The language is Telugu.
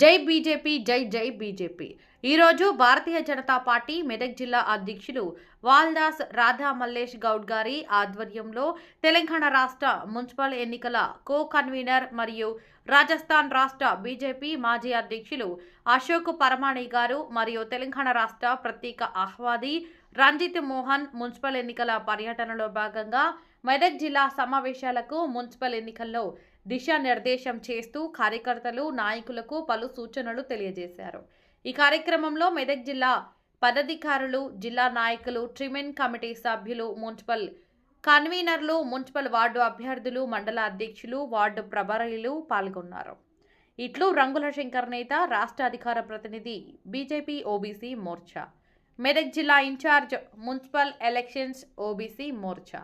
జై బీజేపీ జై జై బీజేపీ. ఈరోజు భారతీయ జనతా పార్టీ మెదక్ జిల్లా అధ్యక్షులు వాల్దాస్ రాధా మల్లేష్ గౌడ్ గారి ఆధ్వర్యంలో తెలంగాణ రాష్ట్ర మున్సిపల్ ఎన్నికల కో కన్వీనర్ మరియు రాజస్థాన్ రాష్ట్ర బీజేపీ మాజీ అధ్యక్షులు అశోక్ పరమాణి గారు మరియు తెలంగాణ రాష్ట్ర ప్రత్యేక ఆహ్వాది రంజిత్ మోహన్ మున్సిపల్ ఎన్నికల పర్యటనలో భాగంగా మెదక్ జిల్లా సమావేశాలకు మున్సిపల్ ఎన్నికల్లో దిశానిర్దేశం చేస్తూ కార్యకర్తలు నాయకులకు పలు సూచనలు తెలియజేశారు. ఈ కార్యక్రమంలో మెదక్ జిల్లా పదాధికారులు, జిల్లా నాయకులు, ట్రిమెన్ కమిటీ సభ్యులు, మున్సిపల్ కన్వీనర్లు, మున్సిపల్ వార్డు అభ్యర్థులు, మండల అధ్యక్షులు, వార్డు ప్రభారీలు పాల్గొన్నారు. ఇట్లు రంగుల శంకర్ నేత, రాష్ట్ర అధికార ప్రతినిధి, బీజేపీ ఓబీసీ మోర్చా, మెదక్ జిల్లా in charge municipal elections OBC Morcha.